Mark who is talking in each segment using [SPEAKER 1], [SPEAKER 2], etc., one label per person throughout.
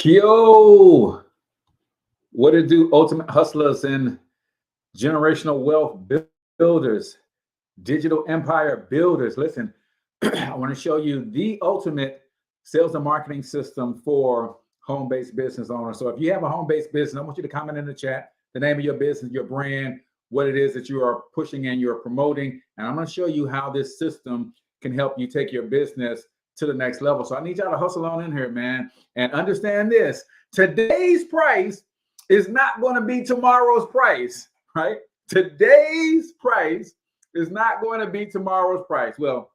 [SPEAKER 1] Yo, what it do, ultimate hustlers and generational wealth builders, digital empire builders? Listen, I want to show you the ultimate sales and marketing system for home-based business owners. So if you have a home-based business, I want you to comment in the chat the name of your business, your brand, what it is that you are pushing and you're promoting. And I'm going to show you how this system can help you take your business to the next level. So I need y'all to hustle on in here, man, and understand this. Today's price is not going to be tomorrow's price, right? Today's price is not going to be tomorrow's price. Well,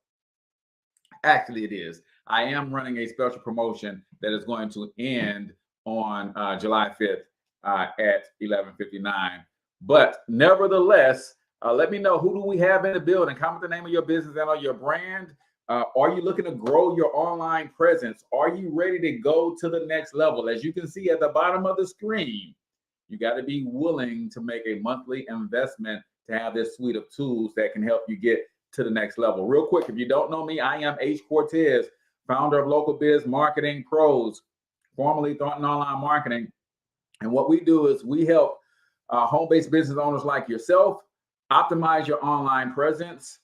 [SPEAKER 1] actually, it is. I am running a special promotion that is going to end on July 5th at 11:59. But nevertheless, let me know, who do we have in the building? Comment the name of your business and or your brand. Are you looking to grow your online presence? Are you ready to go to the next level? As you can see at the bottom of the screen, you got to be willing to make a monthly investment to have this suite of tools that can help you get to the next level. Real quick, if you don't know me, I am H. Cortez, founder of Local Biz Marketing Pros, formerly Thornton Online Marketing. And what we do is we help home-based business owners like yourself optimize your online presence,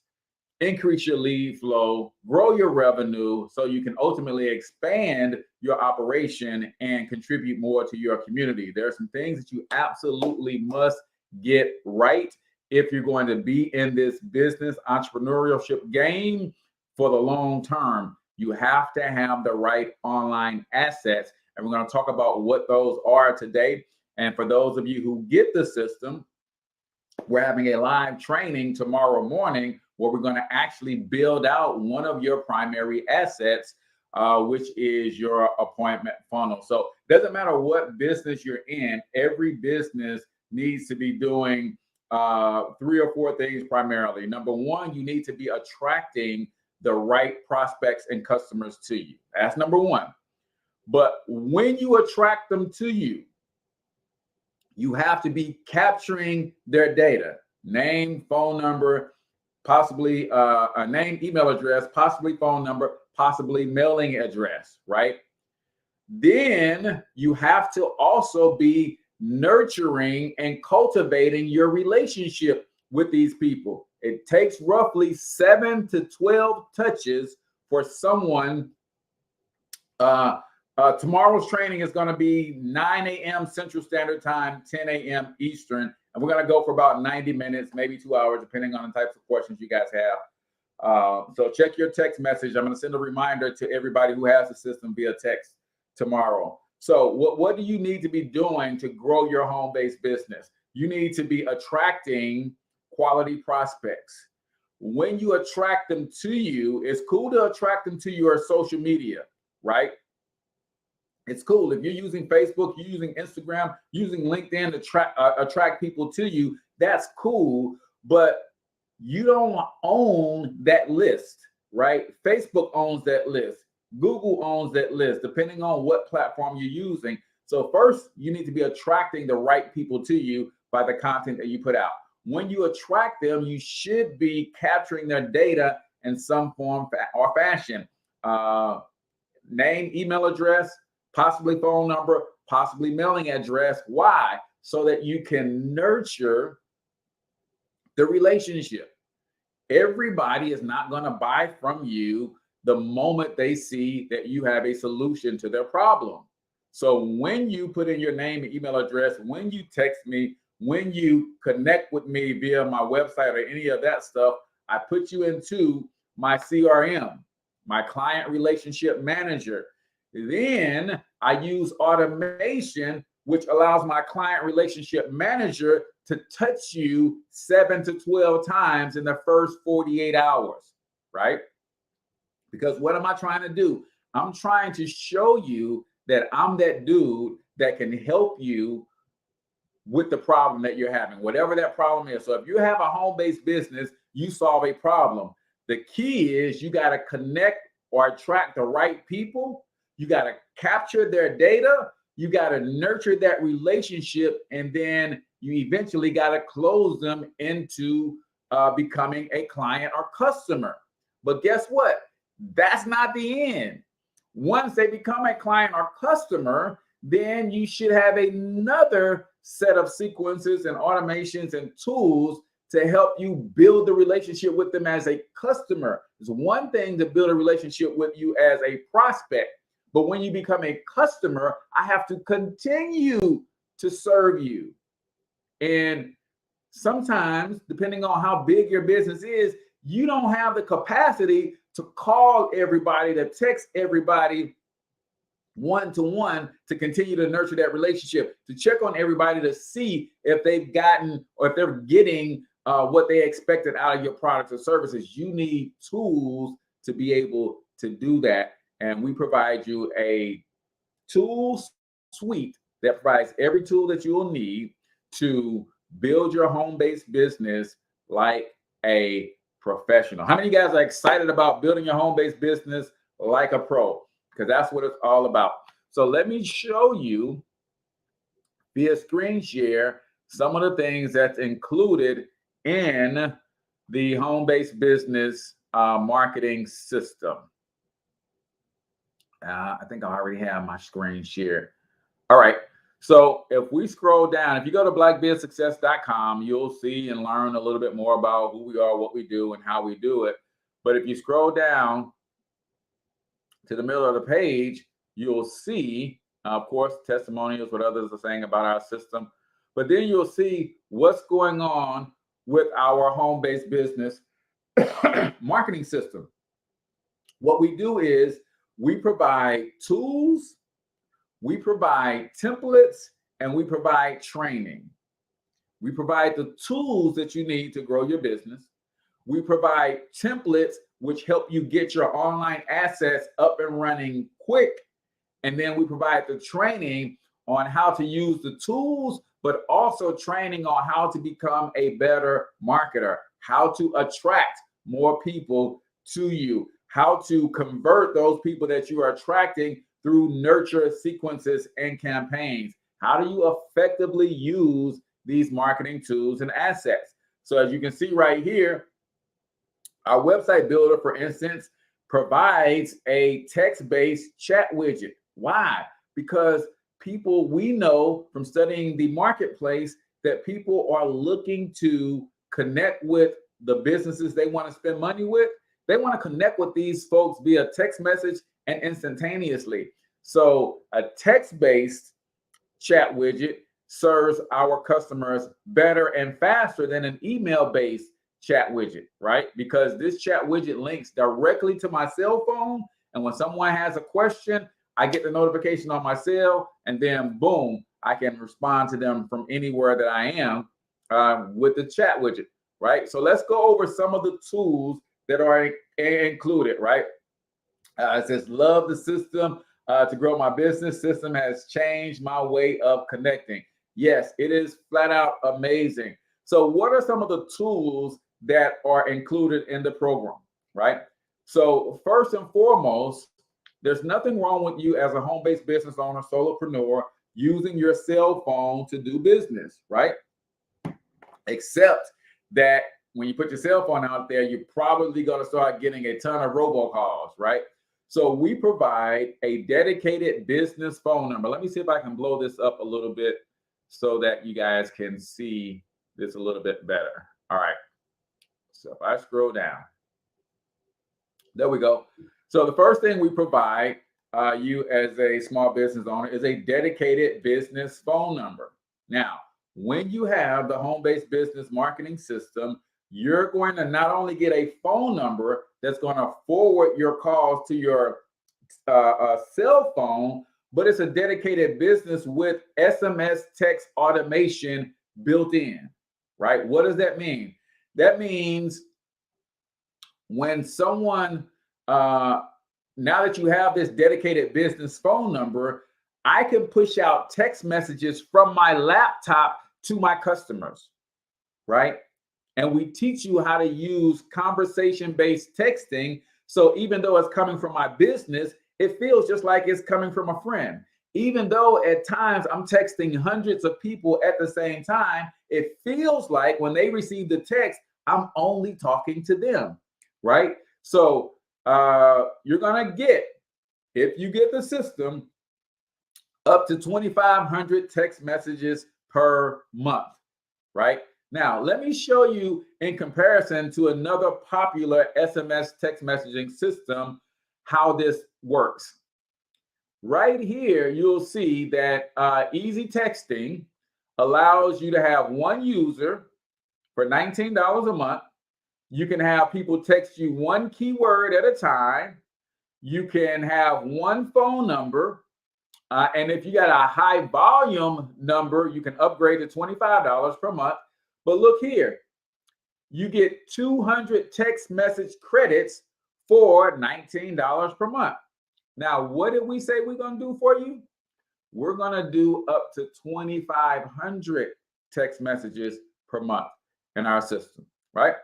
[SPEAKER 1] increase your lead flow, grow your revenue so you can ultimately expand your operation and contribute more to your community. There are some things that you absolutely must get right if you're going to be in this business entrepreneurship game for the long term. You have to have the right online assets. And we're going to talk about what those are today. And for those of you who get the system, we're having a live training tomorrow morning where we're going to actually build out one of your primary assets, which is your appointment funnel. So it doesn't matter what business you're in, every business needs to be doing 3 or 4 things primarily. Number one, you need to be attracting the right prospects and customers to you. That's number one. But when you attract them to you, you have to be capturing their data, name, phone number, possibly a name, email address, possibly phone number, possibly mailing address, right? Then you have to also be nurturing and cultivating your relationship with these people. It takes roughly 7 to 12 touches for someone. Tomorrow's training is going to be 9 a.m. Central Standard Time, 10 a.m. Eastern. And we're going to go for about 90 minutes, maybe 2 hours, depending on the types of questions you guys have. So check your text message. I'm going to send a reminder to everybody who has the system via text tomorrow. So what do you need to be doing to grow your home-based business? You need to be attracting quality prospects. When you attract them to you, it's cool to attract them to your social media, right? It's cool. If you're using Facebook, you're using Instagram, using LinkedIn to attract people to you, that's cool. But you don't own that list, right? Facebook owns that list. Google owns that list, depending on what platform you're using. So first, you need to be attracting the right people to you by the content that you put out. When you attract them, you should be capturing their data in some form or fashion. Name, email address, possibly phone number, possibly mailing address. Why? So that you can nurture the relationship. Everybody is not going to buy from you the moment they see that you have a solution to their problem. So when you put in your name and email address, when you text me, when you connect with me via my website or any of that stuff, I put you into my CRM, my client relationship manager. Then I use automation, which allows my client relationship manager to touch you 7 to 12 times in the first 48 hours, right? Because what am I trying to do? I'm trying to show you that I'm that dude that can help you with the problem that you're having, whatever that problem is. So if you have a home-based business, you solve a problem. The key is you got to connect or attract the right people. You got to capture their data. You got to nurture that relationship. And then you eventually got to close them into becoming a client or customer. But guess what? That's not the end. Once they become a client or customer, then you should have another set of sequences and automations and tools to help you build the relationship with them as a customer. It's one thing to build a relationship with you as a prospect, but when you become a customer, I have to continue to serve you. And sometimes, depending on how big your business is, you don't have the capacity to call everybody, to text everybody one-to-one to continue to nurture that relationship, to check on everybody to see if they've gotten or if they're getting what they expected out of your products or services. You need tools to be able to do that. And we provide you a tool suite that provides every tool that you will need to build your home-based business like a professional. How many of you guys are excited about building your home-based business like a pro? Because that's what it's all about. So let me show you via screen share some of the things that's included in the home-based business marketing system. I think I already have my screen shared. All right. So if we scroll down, if you go to blackbizsuccess.com, you'll see and learn a little bit more about who we are, what we do, and how we do it. But if you scroll down to the middle of the page, you'll see, of course, testimonials, what others are saying about our system. But then you'll see what's going on with our home-based business marketing system. What we do is we provide tools, we provide templates, and we provide training. We provide the tools that you need to grow your business. We provide templates which help you get your online assets up and running quick. And then we provide the training on how to use the tools, but also training on how to become a better marketer, how to attract more people to you, how to convert those people that you are attracting through nurture sequences and campaigns. How do you effectively use these marketing tools and assets? So as you can see right here, our website builder, for instance, provides a text-based chat widget. Why? Because people, we know from studying the marketplace that people are looking to connect with the businesses they want to spend money with. They want to connect with these folks via text message and instantaneously. So a text-based chat widget serves our customers better and faster than an email-based chat widget, right? Because this chat widget links directly to my cell phone. And when someone has a question, I get the notification on my cell, and then boom, I can respond to them from anywhere that I am with the chat widget, right? So let's go over some of the tools that are included, right? It says, love the system to grow my business. System has changed my way of connecting. Yes, it is flat out amazing. So what are some of the tools that are included in the program, right? So first and foremost, there's nothing wrong with you as a home-based business owner, solopreneur, using your cell phone to do business, right? Except that when you put your cell phone out there, you're probably going to start getting a ton of robocalls, right? So we provide a dedicated business phone number. Let me see if I can blow this up a little bit so that you guys can see this a little bit better. All right. So if I scroll down, there we go. So the first thing we provide you as a small business owner is a dedicated business phone number. Now, when you have the home-based business marketing system, you're going to not only get a phone number that's going to forward your calls to your cell phone, but it's a dedicated business with SMS text automation built in, right? What does that mean? That means when someone, now that you have this dedicated business phone number, I can push out text messages from my laptop to my customers, right? And we teach you how to use conversation-based texting. So even though it's coming from my business, it feels just like it's coming from a friend. Even though at times I'm texting hundreds of people at the same time, it feels like when they receive the text, I'm only talking to them, right? So you're going to get if you get the system, up to 2,500 text messages per month, right? Now, let me show you in comparison to another popular SMS text messaging system how this works. Right here, you'll see that easy texting allows you to have one user for $19 a month. You can have people text you one keyword at a time. You can have one phone number. And if you got a high volume number, you can upgrade to $25 per month. But look here, you get 200 text message credits for $19 per month. Now, what did we say we're going to do for you? We're going to do up to 2,500 text messages per month in our system, right?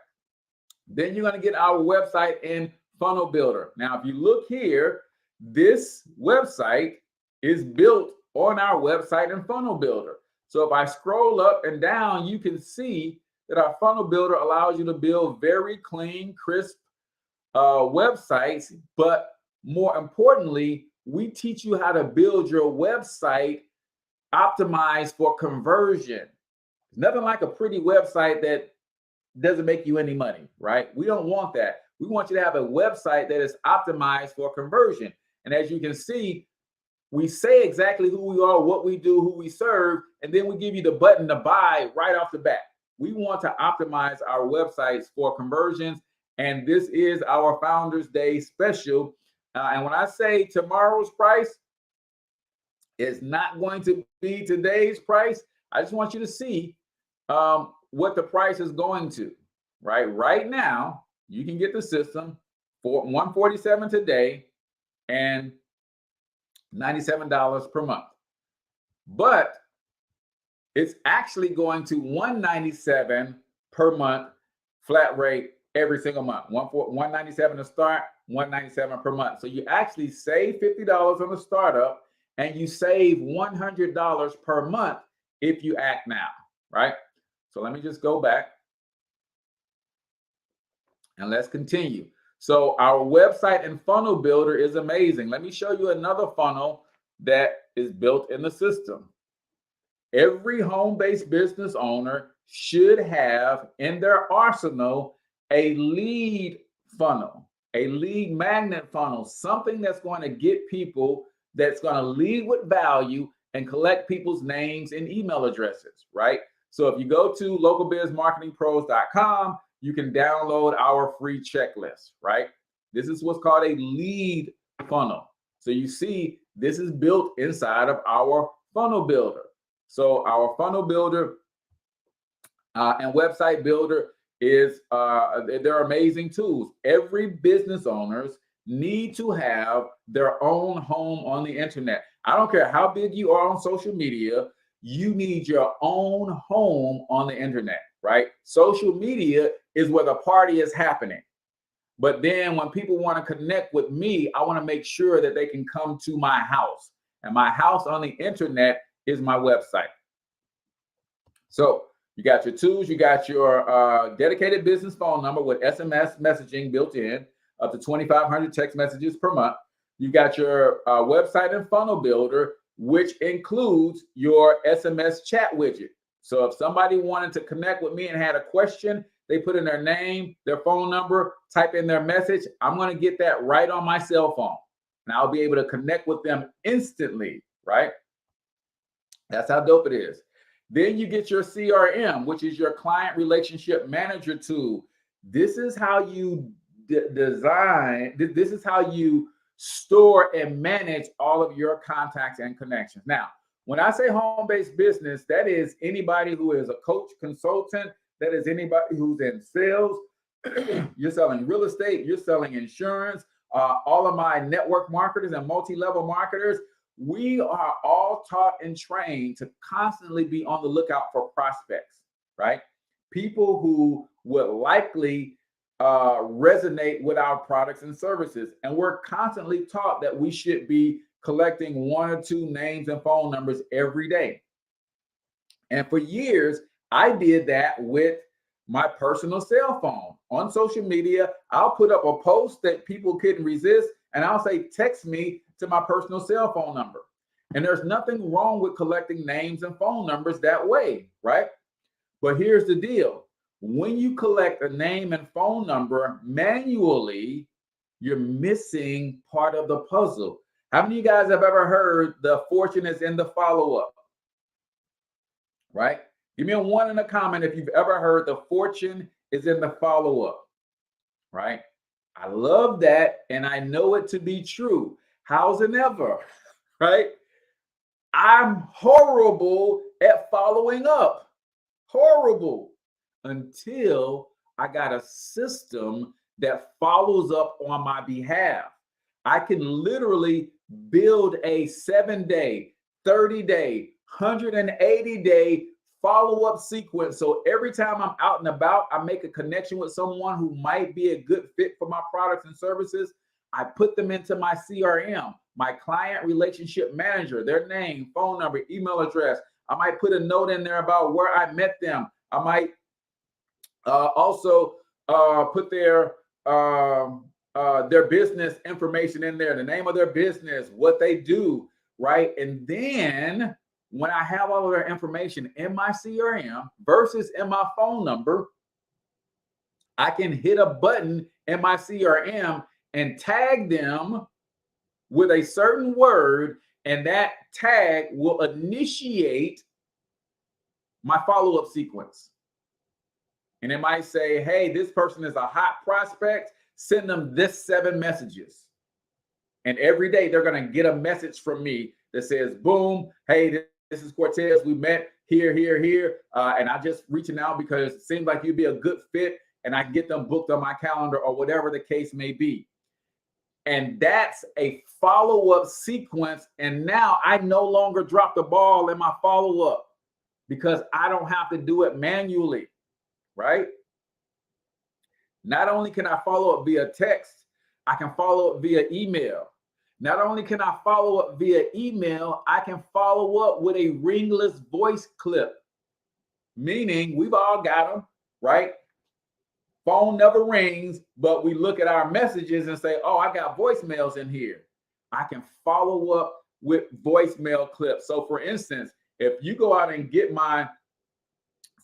[SPEAKER 1] Then you're going to get our website and funnel builder. Now, if you look here, this website is built on our website and funnel builder. So if I scroll up and down, you can see that our funnel builder allows you to build very clean, crisp websites. But more importantly, we teach you how to build your website optimized for conversion. Nothing like a pretty website that doesn't make you any money, right? We don't want that. We want you to have a website that is optimized for conversion. And as you can see, we say exactly who we are, what we do, who we serve, and then we give you the button to buy right off the bat. We want to optimize our websites for conversions, and this is our Founders Day special. And when I say tomorrow's price is not going to be today's price, I just want you to see what the price is going to, right? Right now, you can get the system for $147 today and $97 per month. But it's actually going to $197 per month flat rate every single month. $197 to start, $197 per month. So you actually save $50 on the startup and you save $100 per month if you act now, right? So let me just go back and let's continue. So our website and funnel builder is amazing. Let me show you another funnel that is built in the system. Every home-based business owner should have in their arsenal a lead funnel, a lead magnet funnel, something that's going to get people, that's going to lead with value and collect people's names and email addresses, right? So if you go to localbizmarketingpros.com, you can download our free checklist, right? This is what's called a lead funnel. So you see, this is built inside of our funnel builder. So our funnel builder and website builder is, they're amazing tools. Every business owners need to have their own home on the internet. I don't care how big you are on social media, you need your own home on the internet, right? Social media is where the party is happening. But then when people want to connect with me, I want to make sure that they can come to my house. And my house on the internet is my website. So you got your tools, you got your dedicated business phone number with SMS messaging built in, up to 2,500 text messages per month. You got your website and funnel builder, which includes your SMS chat widget. So if somebody wanted to connect with me and had a question, they put in their name, their phone number, type in their message. I'm going to get that right on my cell phone. And I'll be able to connect with them instantly, right? That's how dope it is. Then you get your CRM, which is your client relationship manager tool. This is how you design, this is how you store and manage all of your contacts and connections. Now, when I say home-based business, that is anybody who is a coach, consultant, that is anybody who's in sales. You're selling real estate, you're selling insurance, all of my network marketers and multi-level marketers, we are all taught and trained to constantly be on the lookout for prospects, right? People who would likely resonate with our products and services. And we're constantly taught that we should be collecting 1 or 2 names and phone numbers every day. And for years, I did that with my personal cell phone. On social media, I'll put up a post that people couldn't resist, and I'll say, text me to my personal cell phone number. And there's nothing wrong with collecting names and phone numbers that way, right? But here's the deal. When you collect a name and phone number manually, you're missing part of the puzzle. How many of you guys have ever heard the fortune is in the follow-up? Right? Give me a 1 in the comment if you've ever heard the fortune is in the follow-up. Right? I love that, and I know it to be true. How's it ever? Right? I'm horrible at following up. Horrible. Until I got a system that follows up on my behalf. I can literally build a 7-day, 30-day, 180-day follow-up sequence. So every time I'm out and about, I make a connection with someone who might be a good fit for my products and services. I put them into my CRM, my client relationship manager, their name, phone number, email address. I might put a note in there about where I met them. I might also put their business information in there, the name of their business, what they do, right? And then when I have all of their information in my CRM versus in my phone number, I can hit a button in my CRM and tag them with a certain word, and that tag will initiate my follow-up sequence. And it might say, hey, this person is a hot prospect, send them this 7 messages. And every day they're going to get a message from me that says, boom, hey, this is Cortez. We met here. And I just reaching out because it seems like you'd be a good fit, and I can get them booked on my calendar or whatever the case may be. And that's a follow-up sequence. And now I no longer drop the ball in my follow-up because I don't have to do it manually, right? Not only can I follow up via text, I can follow up via email. Not only can I follow up via email, I can follow up with a ringless voice clip, meaning we've all got them, right? Phone never rings, but we look at our messages and say, oh, I got voicemails in here. I can follow up with voicemail clips. So for instance, if you go out and get my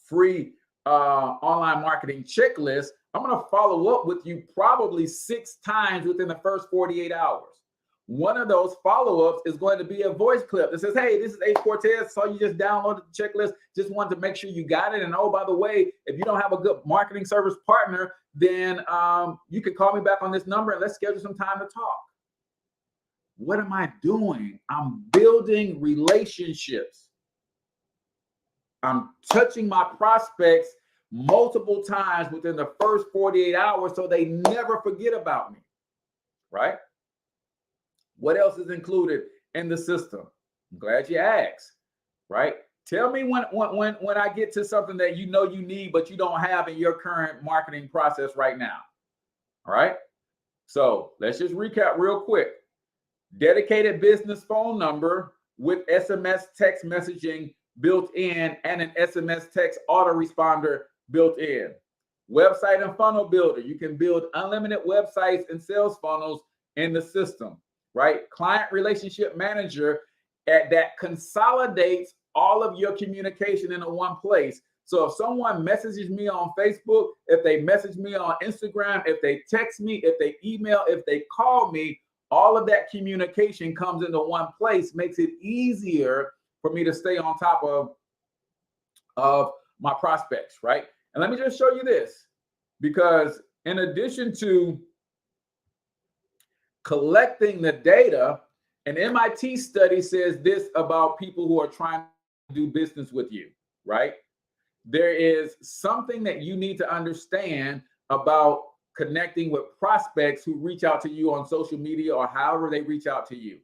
[SPEAKER 1] free online marketing checklist, I'm going to follow up with you probably 6 times within the first 48 hours. One of those follow-ups is going to be a voice clip that says, hey, this is H. Cortez. So you just downloaded the checklist. Just wanted to make sure you got it. And oh, by the way, if you don't have a good marketing service partner, then you can call me back on this number and let's schedule some time to talk. What am I doing? I'm building relationships. I'm touching my prospects multiple times within the first 48 hours so they never forget about me, right? What else is included in the system? I'm glad you asked, right? Tell me when I get to something that you know you need, but you don't have in your current marketing process right now, all right? So let's just recap real quick. Dedicated business phone number with SMS text messaging built in and an SMS text autoresponder built in. Website and funnel builder. You can build unlimited websites and sales funnels in the system, right? Client relationship manager that consolidates all of your communication into one place. So if someone messages me on Facebook, if they message me on Instagram, if they text me, if they email, if they call me, all of that communication comes into one place, makes it easier for me to stay on top of my prospects, right? And let me just show you this, because in addition to collecting the data, an MIT study says this about people who are trying to do business with you, right? There is something that you need to understand about connecting with prospects who reach out to you on social media or however they reach out to you.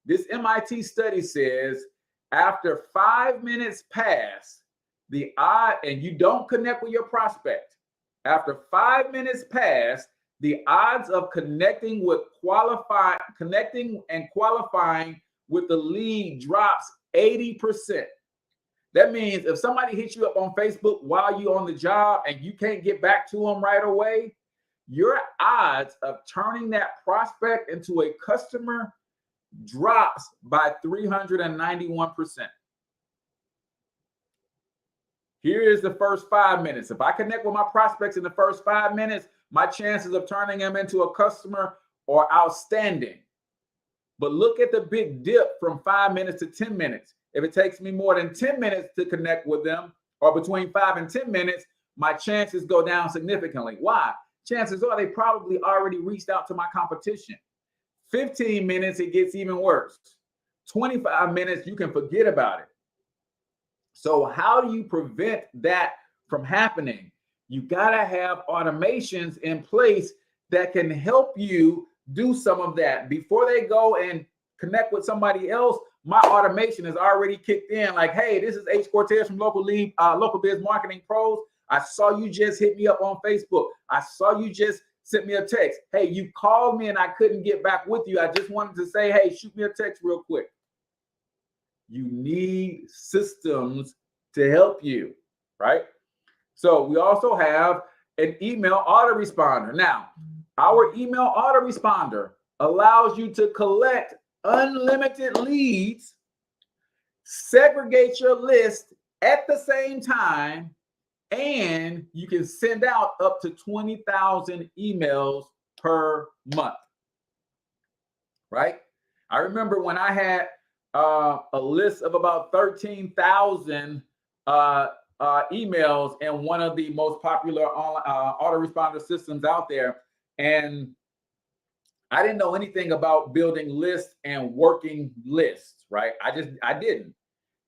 [SPEAKER 1] This MIT study says after 5 minutes pass, the odd, and you don't connect with your prospect, after 5 minutes pass, the odds of connecting and qualifying with the lead drops 80%. That means if somebody hits you up on Facebook while you're on the job and you can't get back to them right away, your odds of turning that prospect into a customer drops by 391%. Here is the first 5 minutes. If I connect with my prospects in the first 5 minutes, my chances of turning them into a customer are outstanding. But look at the big dip from 5 minutes to 10 minutes. If it takes me more than 10 minutes to connect with them, or between 5 and 10 minutes, my chances go down significantly. Why? Chances are they probably already reached out to my competition. 15 minutes, it gets even worse. 25 minutes, you can forget about it. So how do you prevent that from happening? You got to have automations in place that can help you do some of that. Before they go and connect with somebody else, my automation is already kicked in. Like, hey, this is H. Cortez from Local Biz Marketing Pros. I saw you just hit me up on Facebook. I saw you just sent me a text. Hey, you called me and I couldn't get back with you. I just wanted to say, hey, shoot me a text real quick. You need systems to help you, right? So we also have an email autoresponder. Now, our email autoresponder allows you to collect unlimited leads, segregate your list at the same time, and you can send out up to 20,000 emails per month, right? I remember when I had a list of about 13,000 emails in one of the most popular autoresponder systems out there. And I didn't know anything about building lists and working lists, right? I didn't.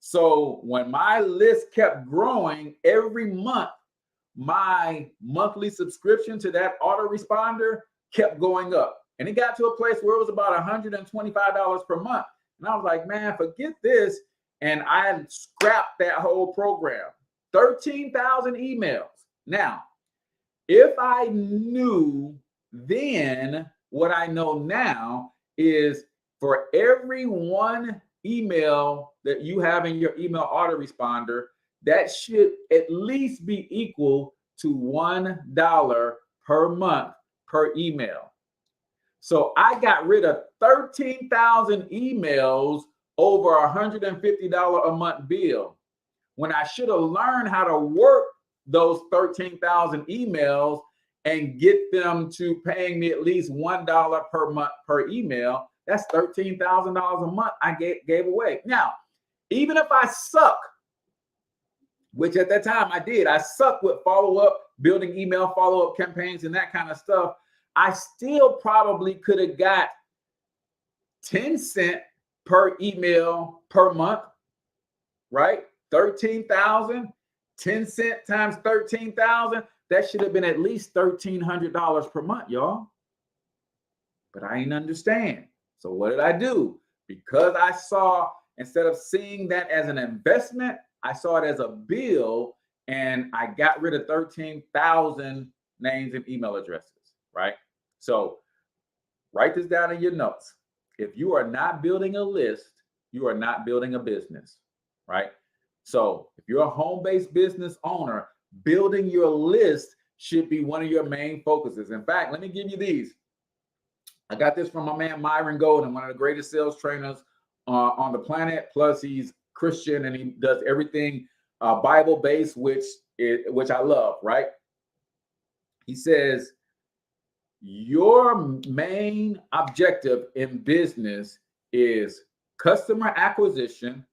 [SPEAKER 1] So when my list kept growing every month, my monthly subscription to that autoresponder kept going up. And it got to a place where it was about $125 per month. And I was like, man, forget this. And I scrapped that whole program. 13,000 emails. Now, if I knew then what I know now is for every one email that you have in your email autoresponder, that should at least be equal to $1 per month per email. So I got rid of 13,000 emails over $150 a month bill, when I should have learned how to work those 13,000 emails and get them to paying me at least $1 per month per email. That's $13,000 a month I gave away. Now, even if I suck, which at that time I did, I sucked with follow-up, building email follow-up campaigns and that kind of stuff, I still probably could have got 10 cents per email per month, right? 13,000, 10 cents times 13,000, that should have been at least $1,300 per month, y'all. But I didn't understand. So what did I do? Because I saw, instead of seeing that as an investment, I saw it as a bill, and I got rid of 13,000 names and email addresses, right? So write this down in your notes. If you are not building a list, you are not building a business, right? So if you're a home-based business owner, building your list should be one of your main focuses. In fact, let me give you these. I got this from my man Myron Golden, one of the greatest sales trainers on the planet. Plus, he's Christian and he does everything Bible-based, which I love, right? He says, your main objective in business is customer acquisition.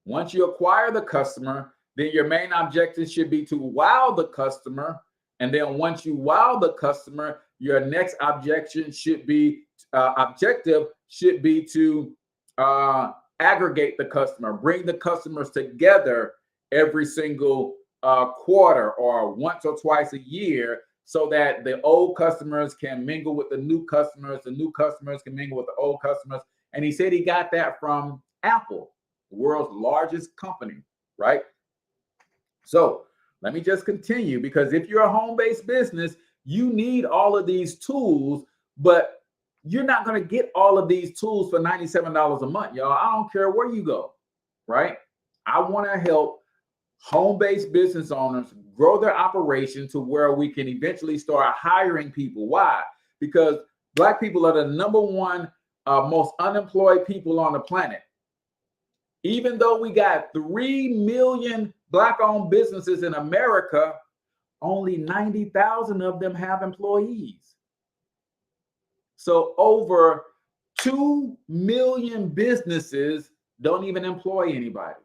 [SPEAKER 1] Once you acquire the customer, then your main objective should be to wow the customer. And then once you wow the customer, your next objective should be to aggregate the customer, bring the customers together every single quarter or once or twice a year, so that the old customers can mingle with the new customers can mingle with the old customers. And he said he got that from Apple, the world's largest company, right? So let me just continue, because if you're a home-based business, you need all of these tools, but you're not going to get all of these tools for $97 a month, y'all. I don't care where you go, right? I want to help home-based business owners grow their operation to where we can eventually start hiring people. Why? Because Black people are the number one most unemployed people on the planet. Even though we got 3 million Black-owned businesses in America, only 90,000 of them have employees. So over 2 million businesses don't even employ anybody.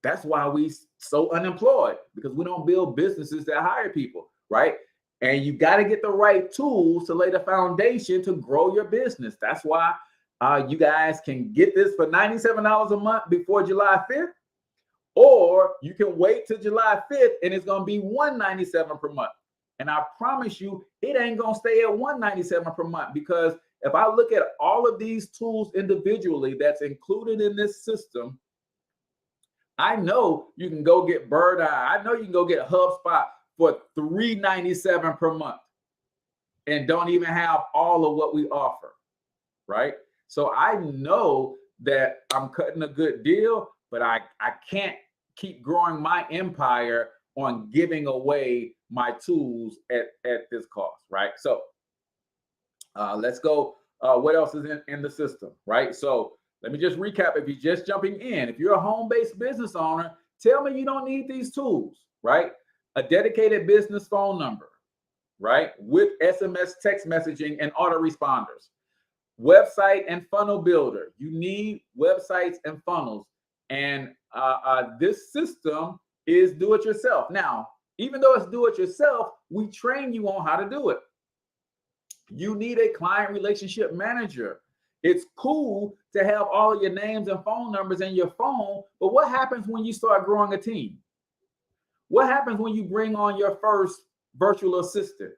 [SPEAKER 1] That's why we so unemployed, because we don't build businesses that hire people, right? And you got to get the right tools to lay the foundation to grow your business. That's why you guys can get this for $97 a month before July 5th, or you can wait till July 5th and it's going to be $197 per month. And I promise you, it ain't going to stay at $197 per month, because if I look at all of these tools individually that's included in this system, I know you can go get Bird Eye. I know you can go get HubSpot for $397 per month and don't even have all of what we offer, right? So I know that I'm cutting a good deal, but I can't keep growing my empire on giving away my tools at this cost, right? So let's go. What else is in the system, right? So let me just recap. If you're just jumping in, if you're a home-based business owner, tell me you don't need these tools, right? A dedicated business phone number, right? With SMS text messaging and autoresponders. Website and funnel builder. You need websites and funnels. And this system is do-it-yourself. Now, even though it's do-it-yourself, we train you on how to do it. You need a client relationship manager. It's cool to have all of your names and phone numbers in your phone, but what happens when you start growing a team? What happens when you bring on your first virtual assistant?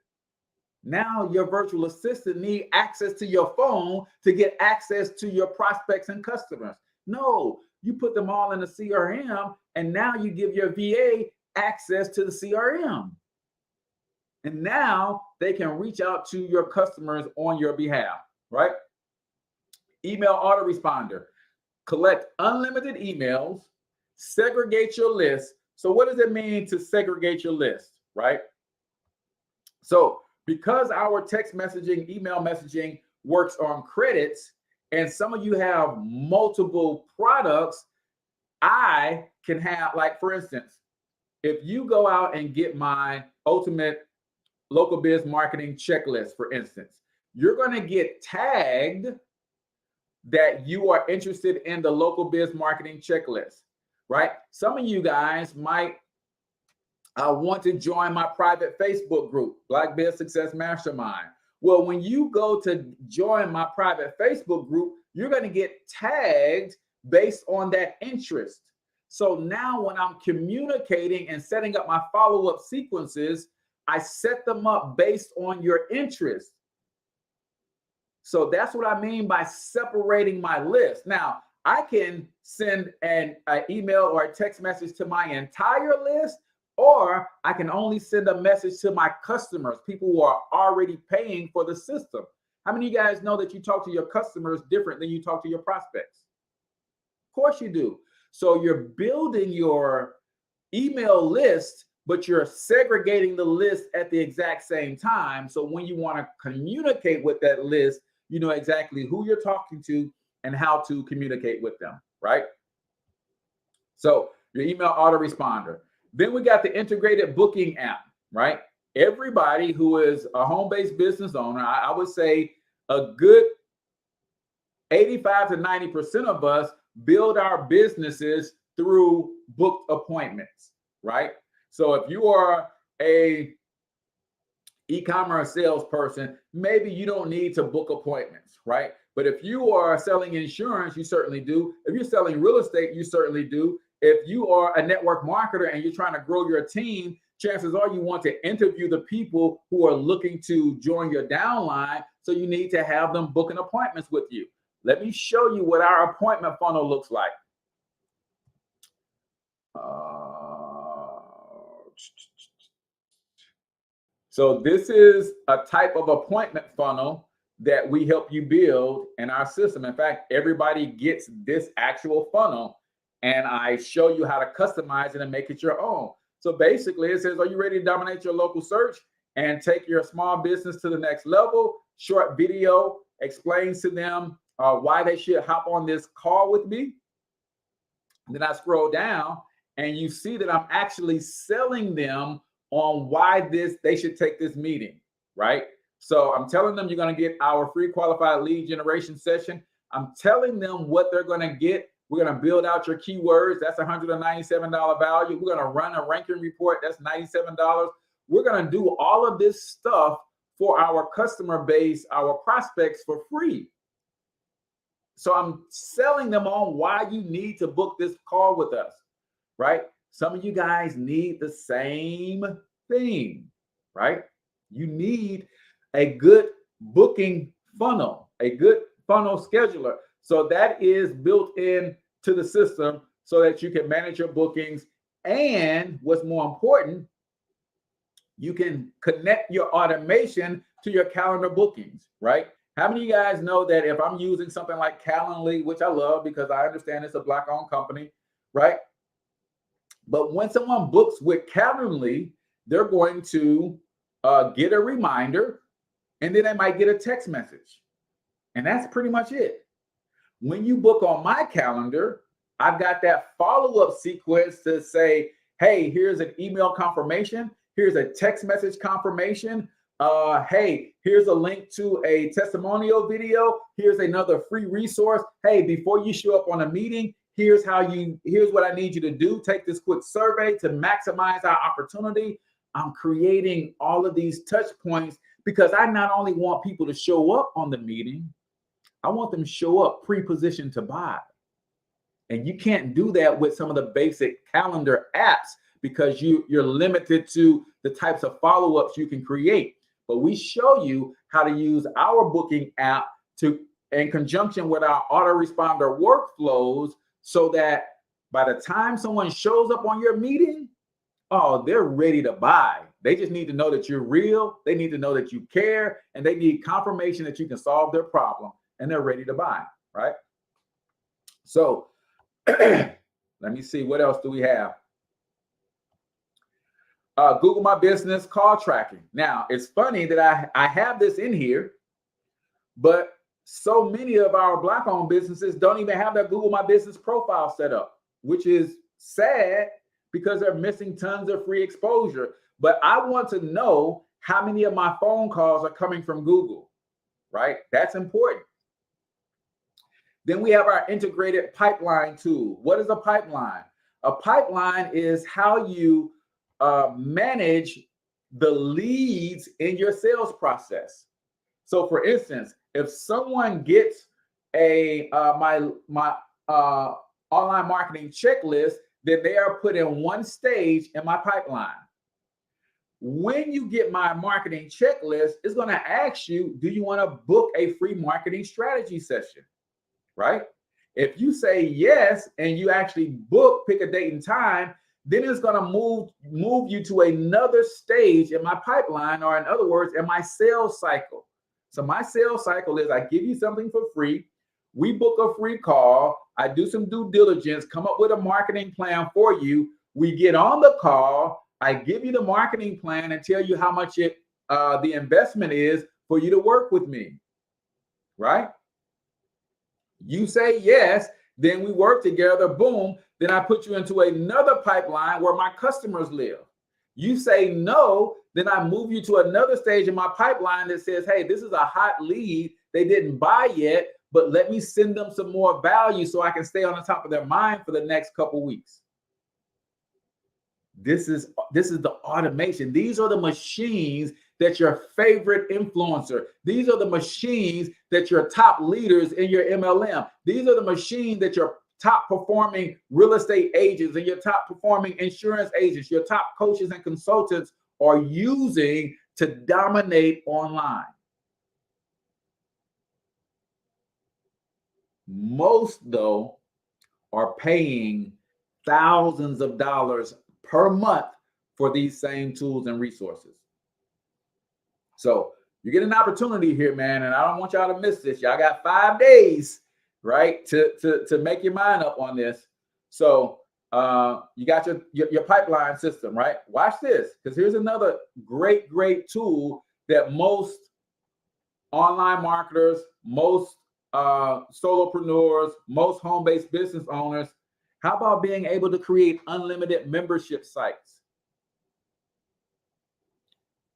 [SPEAKER 1] Now your virtual assistant needs access to your phone to get access to your prospects and customers. No, you put them all in the CRM, and now you give your VA access to the CRM. And now they can reach out to your customers on your behalf, right? Email autoresponder. Collect unlimited emails, segregate your list. So what does it mean to segregate your list, right? So because our text messaging, email messaging works on credits, and some of you have multiple products, I can have, like, for instance, if you go out and get my ultimate local biz marketing checklist, for instance, you're going to get tagged that you are interested in the local biz marketing checklist, right? Some of you guys might want to join my private Facebook group, Black Biz Success Mastermind. Well, when you go to join my private Facebook group, you're going to get tagged based on that interest. So now when I'm communicating and setting up my follow-up sequences, I set them up based on your interest. So that's what I mean by separating my list. Now, I can send an email or a text message to my entire list, or I can only send a message to my customers, people who are already paying for the system. How many of you guys know that you talk to your customers different than you talk to your prospects? Of course you do. So you're building your email list, but you're segregating the list at the exact same time. So when you want to communicate with that list, you know exactly who you're talking to and how to communicate with them, right? So your email autoresponder. Then we got the integrated booking app, right? Everybody who is a home-based business owner, I would say a good 85 to 90% of us build our businesses through booked appointments, right? So if you are a e-commerce salesperson, maybe you don't need to book appointments, right? But if you are selling insurance, you certainly do. If you're selling real estate, you certainly do. If you are a network marketer and you're trying to grow your team, chances are you want to interview the people who are looking to join your downline. So you need to have them booking appointments with you. Let me show you what our appointment funnel looks like. So this is a type of appointment funnel that we help you build in our system. In fact, everybody gets this actual funnel, and I show you how to customize it and make it your own. So basically it says, are you ready to dominate your local search and take your small business to the next level? Short video explains to them why they should hop on this call with me. Then I scroll down and you see that I'm actually selling them on why they should take this meeting, right? So I'm telling them you're going to get our free qualified lead generation session. I'm telling them what they're going to get. We're going to build out your keywords. That's $197 value. We're going to run a ranking report. That's $97. We're going to do all of this stuff for our customer base, our prospects, for free. So I'm selling them on why you need to book this call with us, right? Some of you guys need the same thing, right? You need a good booking funnel, a good funnel scheduler. So that is built in to the system so that you can manage your bookings. And what's more important, you can connect your automation to your calendar bookings, right? How many of you guys know that if I'm using something like Calendly, which I love because I understand it's a Black-owned company, right? But when someone books with Calendly, they're going to get a reminder, and then they might get a text message. And that's pretty much it. When you book on my calendar, I've got that follow-up sequence to say, hey, here's an email confirmation. Here's a text message confirmation. Hey, here's a link to a testimonial video. Here's another free resource. Hey, before you show up on a meeting, here's what I need you to do. Take this quick survey to maximize our opportunity. I'm creating all of these touch points because I not only want people to show up on the meeting, I want them to show up pre-positioned to buy. And you can't do that with some of the basic calendar apps because you're limited to the types of follow-ups you can create. But we show you how to use our booking app in conjunction with our autoresponder workflows so that by the time someone shows up on your meeting, oh, they're ready to buy. They just need to know that you're real. They need to know that you care, and they need confirmation that you can solve their problem, and they're ready to buy, right? So let me see, what else do we have? Google My Business call tracking. Now, it's funny that I have this in here, but so many of our Black-owned businesses don't even have their Google My Business profile set up, which is sad because they're missing tons of free exposure. But I want to know how many of my phone calls are coming from Google, right? That's important. Then we have our integrated pipeline tool. What is a pipeline? A pipeline is how you manage the leads in your sales process. So for instance, if someone gets my online marketing checklist, then they are put in one stage in my pipeline. When you get my marketing checklist, it's going to ask you, do you want to book a free marketing strategy session, right? If you say yes, and you actually pick a date and time, then it's going to move you to another stage in my pipeline, or in other words, in my sales cycle. So my sales cycle is I give you something for free. We book a free call. I do some due diligence, come up with a marketing plan for you. We get on the call. I give you the marketing plan and tell you how much the investment is for you to work with me, right? You say yes, then we work together, boom. Then I put you into another pipeline where my customers live. You say no, then I move you to another stage in my pipeline that says, hey, this is a hot lead. They didn't buy yet, but let me send them some more value so I can stay on the top of their mind for the next couple weeks. This is the automation. These are the machines that your favorite influencer, these are the machines that your top leaders in your MLM, these are the machines that your top performing real estate agents and your top performing insurance agents, your top coaches and consultants are using to dominate online. Most, though, are paying thousands of dollars per month for these same tools and resources. So you get an opportunity here, man, and I don't want y'all to miss this. Y'all got 5 days, right, to make your mind up on this. So you got your pipeline system, right? Watch this, because here's another great tool that most online marketers, most solopreneurs, most home-based business owners, how about being able to create unlimited membership sites?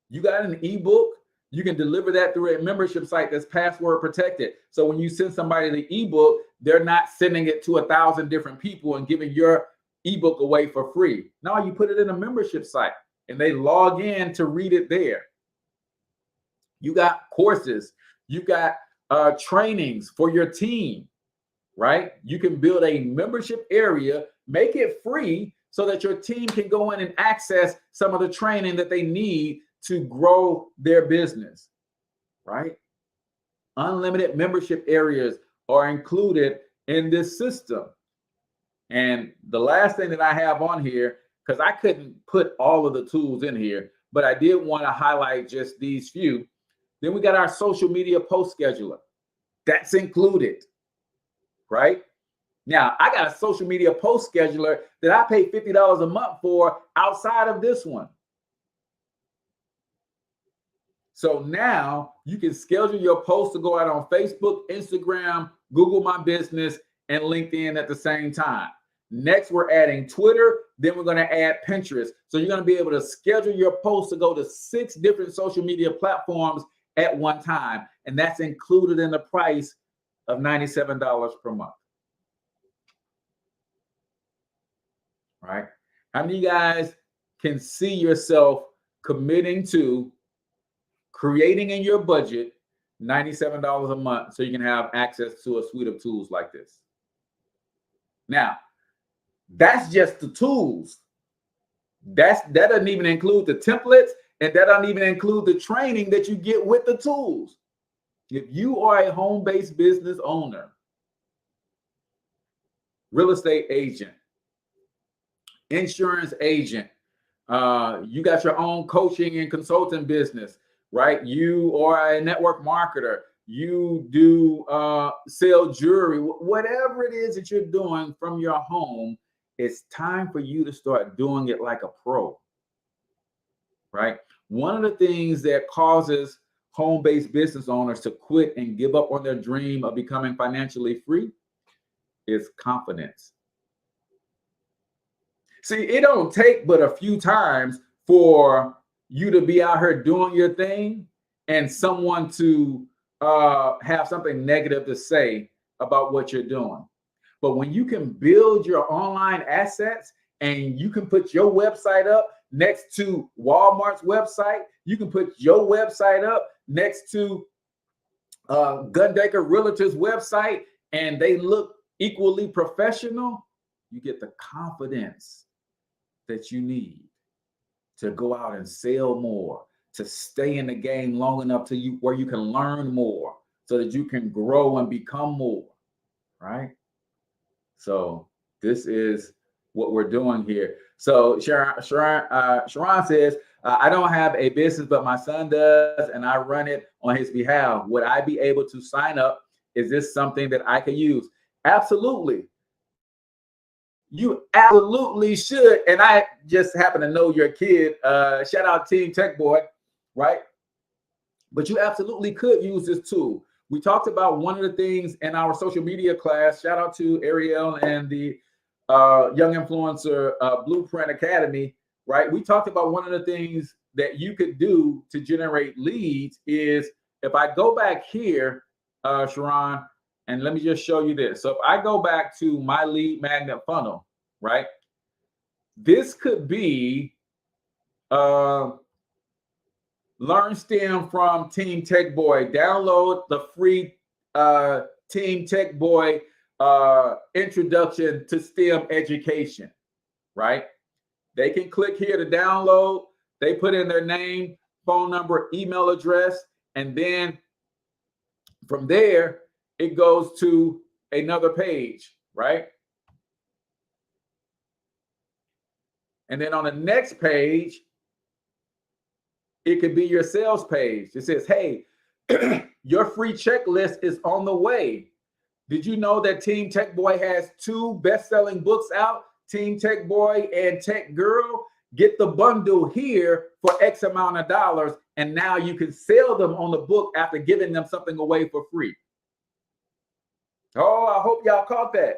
[SPEAKER 1] You got an ebook, you can deliver that through a membership site that's password protected. So when you send somebody the ebook, they're not sending it to 1,000 different people and giving your ebook away for free. No, you put it in a membership site and they log in to read it there. You got courses, you got trainings for your team, right? You can build a membership area, make it free so that your team can go in and access some of the training that they need to grow their business, right? Unlimited membership areas are included in this system. And the last thing that I have on here, because I couldn't put all of the tools in here, but I did want to highlight just these few. Then we got our social media post scheduler. That's included, right? Now, I got a social media post scheduler that I pay $50 a month for outside of this one. So now you can schedule your posts to go out on Facebook, Instagram, Google My Business, and LinkedIn at the same time. Next, we're adding Twitter. Then we're going to add Pinterest. So you're going to be able to schedule your posts to go to 6 different social media platforms at one time. And that's included in the price of $97 per month. Right? How many of you guys can see yourself committing to creating in your budget $97 a month so you can have access to a suite of tools like this? Now, that's just the tools. That doesn't even include the templates, and that doesn't even include the training that you get with the tools. If you are a home-based business owner, real estate agent, insurance agent, you got your own coaching and consulting business, right? You are a network marketer, you do sell jewelry, whatever it is that you're doing from your home, it's time for you to start doing it like a pro, right? One of the things that causes home-based business owners to quit and give up on their dream of becoming financially free is confidence. See, it don't take but a few times for you to be out here doing your thing and someone to have something negative to say about what you're doing. But when you can build your online assets and you can put your website up next to Walmart's website, you can put your website up next to Gundaker Realtor's website, and they look equally professional, you get the confidence that you need to go out and sell more, to stay in the game long enough to you where you can learn more so that you can grow and become more, right? So this is what we're doing here. So Sharon says, I don't have a business, but my son does, and I run it on his behalf. Would I be able to sign up? Is this something that I could use? Absolutely. You absolutely should. And I just happen to know your kid. Shout out Team Tech Boy, right? But you absolutely could use this tool. We talked about one of the things in our social media class. Shout out to Ariel and the Young Influencer Blueprint Academy, right? We talked about one of the things that you could do to generate leads is, if I go back here, Sharon, and let me just show you this. So if I go back to my lead magnet funnel, right? This could be Learn STEM from Team Tech Boy. Download the free Team Tech Boy introduction to STEM education, right? They can click here to download. They put in their name, phone number, email address, and then from there, it goes to another page, right? And then on the next page, it could be your sales page. It says, hey, your free checklist is on the way. Did you know that Team Tech Boy has 2 best-selling books out, Team Tech Boy and Tech Girl? Get the bundle here for X amount of dollars, and now you can sell them on the book after giving them something away for free. Oh, I hope y'all caught that.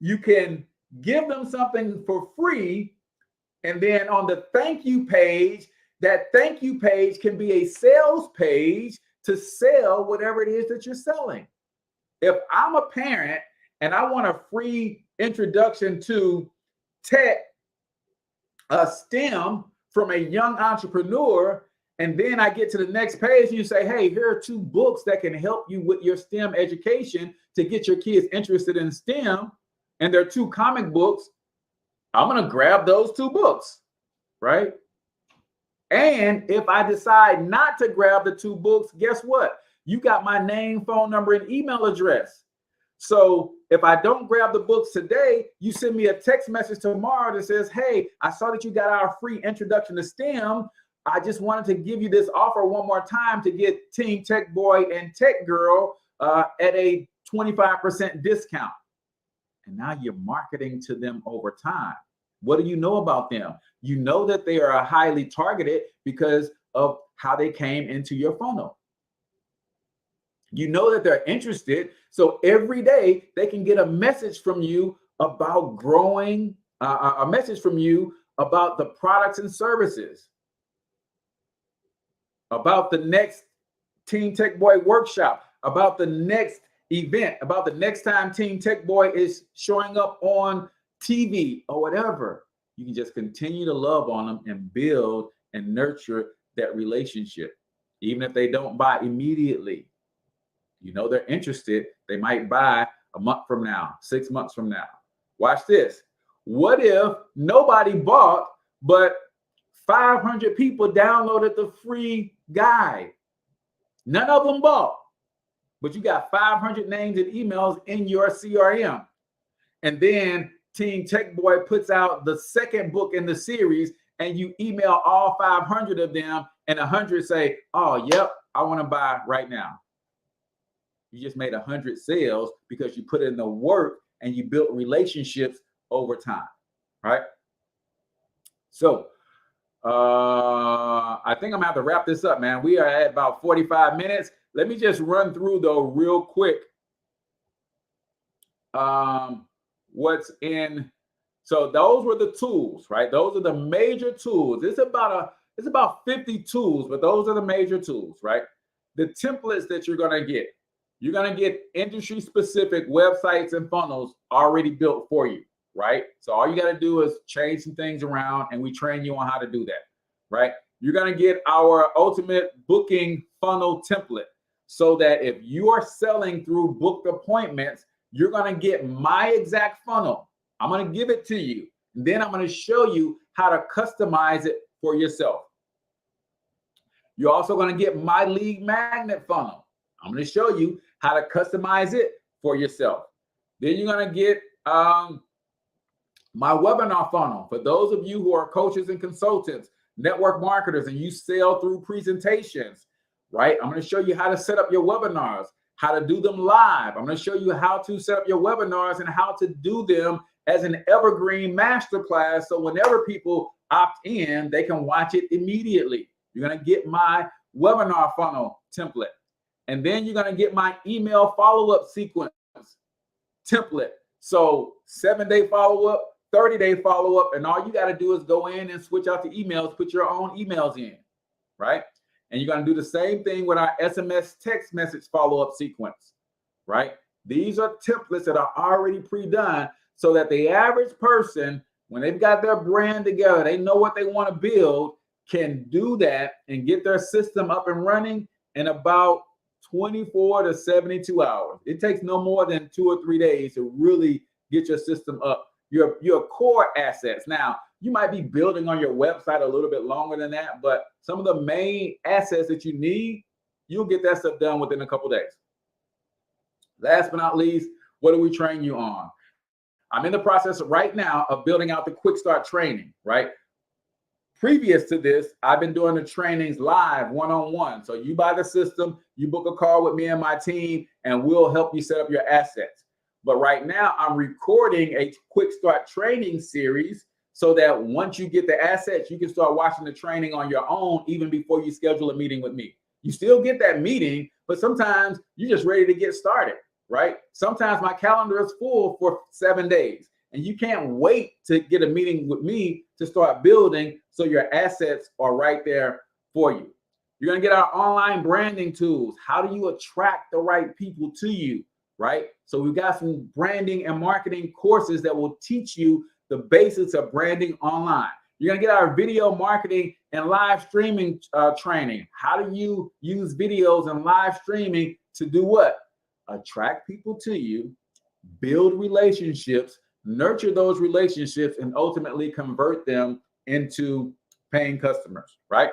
[SPEAKER 1] You can give them something for free, and then on the thank you page, that thank you page can be a sales page to sell whatever it is that you're selling. If I'm a parent and I want a free introduction to tech, STEM from a young entrepreneur, and then I get to the next page and you say, hey, here are 2 books that can help you with your STEM education to get your kids interested in STEM, and they're 2 comic books, I'm going to grab those 2 books, right? And if I decide not to grab the 2 books, guess what? You got my name, phone number, and email address. So if I don't grab the books today, you send me a text message tomorrow that says, hey, I saw that you got our free introduction to STEM. I just wanted to give you this offer one more time to get Team Tech Boy and Tech Girl at a 25% discount. And now you're marketing to them over time. What do you know about them? You know that they are highly targeted because of how they came into your funnel. You know that they're interested. So every day they can get a message from you about growing, a message from you about the products and services, about the next Team Tech Boy workshop, about the next event, about the next time Team Tech Boy is showing up on TV or whatever. You can just continue to love on them and build and nurture that relationship. Even if they don't buy immediately, you know they're interested. They might buy a month from now, 6 months from now. Watch this. What if nobody bought, but 500 people downloaded the free guide? None of them bought, but you got 500 names and emails in your CRM. And then Team Tech Boy puts out the second book in the series, and you email all 500 of them, and 100 say, oh, yep, I want to buy right now. You just made 100 sales because you put in the work and you built relationships over time, right? So I think I'm gonna have to wrap this up, man. We are at about 45 minutes. Let me just run through though real quick. What's in? So those were the tools, right? Those are the major tools. It's about 50 tools, but those are the major tools, right? The templates that you're gonna get. You're going to get industry-specific websites and funnels already built for you, right? So all you got to do is change some things around, and we train you on how to do that, right? You're going to get our ultimate booking funnel template so that if you are selling through booked appointments, you're going to get my exact funnel. I'm going to give it to you. And then I'm going to show you how to customize it for yourself. You're also going to get my lead magnet funnel. I'm going to show you how to customize it for yourself. Then you're going to get my webinar funnel. For those of you who are coaches and consultants, network marketers, and you sell through presentations, right? I'm going to show you how to set up your webinars, how to do them live. I'm going to show you how to set up your webinars and how to do them as an evergreen masterclass. So whenever people opt in, they can watch it immediately. You're going to get my webinar funnel template. And then you're going to get my email follow-up sequence template. So 7-day follow-up, 30-day follow-up, and all you got to do is go in and switch out the emails, put your own emails in, right? And you're going to do the same thing with our SMS text message follow-up sequence, right? These are templates that are already pre-done so that the average person, when they've got their brand together, they know what they want to build, can do that and get their system up and running in about 24 to 72 hours. It takes no more than 2 or 3 days to really get your system up. Your core assets. Now, you might be building on your website a little bit longer than that, but some of the main assets that you need, you'll get that stuff done within a couple days. Last but not least, what do we train you on? I'm in the process right now of building out the Quick Start training, right? Previous to this, I've been doing the trainings live one-on-one. So you buy the system, you book a call with me and my team, and we'll help you set up your assets. But right now, I'm recording a Quick Start training series so that once you get the assets, you can start watching the training on your own even before you schedule a meeting with me. You still get that meeting, but sometimes you're just ready to get started. right? Sometimes my calendar is full for 7 days, and you can't wait to get a meeting with me to start building so your assets are right there for you. You're going to get our online branding tools. How do you attract the right people to you, right? So we've got some branding and marketing courses that will teach you the basics of branding online. You're going to get our video marketing and live streaming training. How do you use videos and live streaming to do what? Attract people to you, build relationships, nurture those relationships, and ultimately convert them into paying customers, right?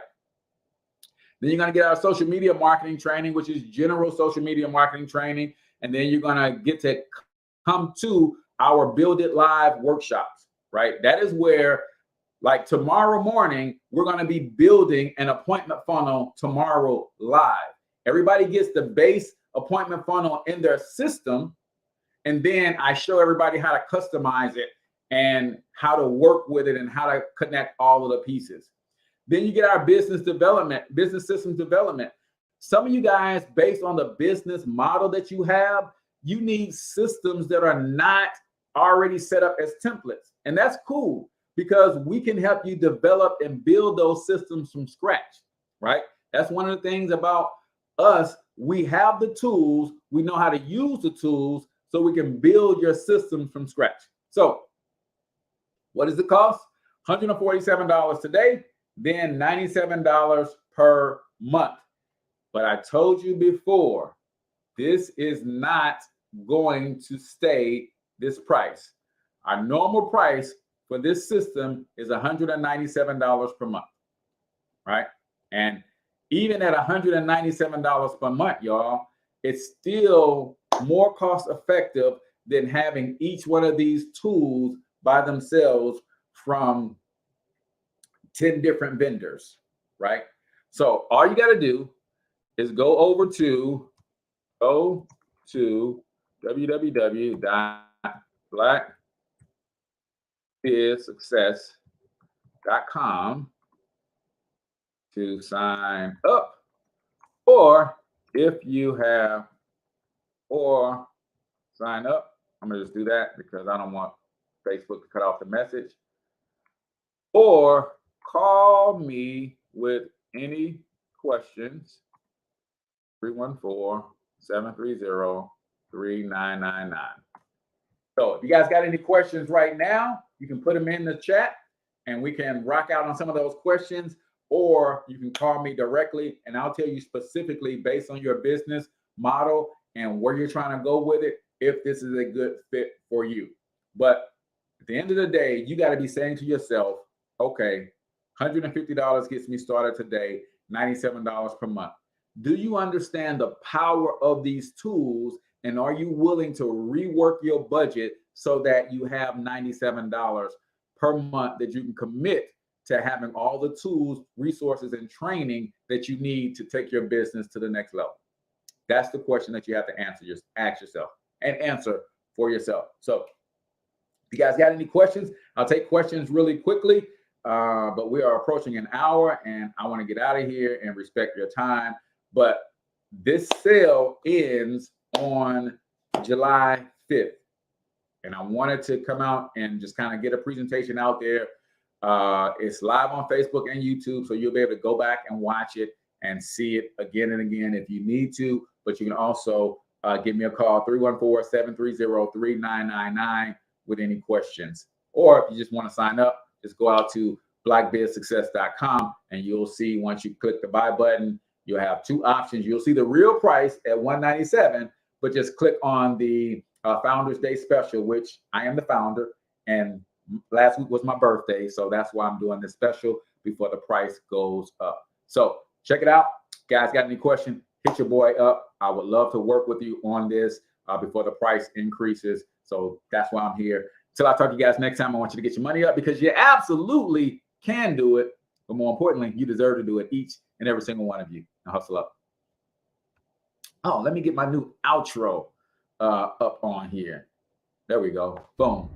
[SPEAKER 1] Then you're going to get our social media marketing training, which is general social media marketing training. And then you're going to get to come to our Build It Live workshops, right? That is where, like tomorrow morning, we're going to be building an appointment funnel tomorrow live. Everybody gets the base appointment funnel in their system. And then I show everybody how to customize it and how to work with it and how to connect all of the pieces. Then you get our business development, business systems development. Some of you guys, based on the business model that you have, you need systems that are not already set up as templates. And that's cool because we can help you develop and build those systems from scratch, right? That's one of the things about us. We have the tools. We know how to use the tools so we can build your system from scratch. So what does it cost? $147 today. Then $97 per month. But I told you before, this is not going to stay this price. Our normal price for this system is $197 per month, right? And even at $197 per month, y'all, it's still more cost effective than having each one of these tools by themselves from 10 different vendors, right? So all you got to do is go over to www.blackbizsuccess.com to sign up, or if you have, or sign up. I'm gonna just do that because I don't want Facebook to cut off the message. Or call me with any questions, 314-730-3999. So if you guys got any questions right now, you can put them in the chat and we can rock out on some of those questions, or you can call me directly and I'll tell you specifically based on your business model and where you're trying to go with it, if this is a good fit for you. But at the end of the day, you got to be saying to yourself, okay, $150 gets me started today, $97 per month. Do you understand the power of these tools? And are you willing to rework your budget so that you have $97 per month that you can commit to having all the tools, resources, and training that you need to take your business to the next level? That's the question that you have to answer, just ask yourself and answer for yourself. So if you guys got any questions, I'll take questions really quickly. But we are approaching an hour and I want to get out of here and respect your time. But this sale ends on July 5th. And I wanted to come out and just kind of get a presentation out there. It's live on Facebook and YouTube, so you'll be able to go back and watch it and see it again and again if you need to. But you can also give me a call, 314-730-3999 with any questions. Or if you just want to sign up, just go out to blackbizsuccess.com and you'll see once you click the buy button, you'll have two options. You'll see the real price at $197, but just click on the Founders Day special, which I am the founder. And last week was my birthday, so that's why I'm doing this special before the price goes up. So check it out. Guys, got any questions? Hit your boy up. I would love to work with you on this before the price increases. So that's why I'm here. Till I talk to you guys next time, I want you to get your money up because you absolutely can do it. But more importantly, you deserve to do it, each and every single one of you. Now hustle up. Oh, let me get my new outro up on here. There we go. Boom.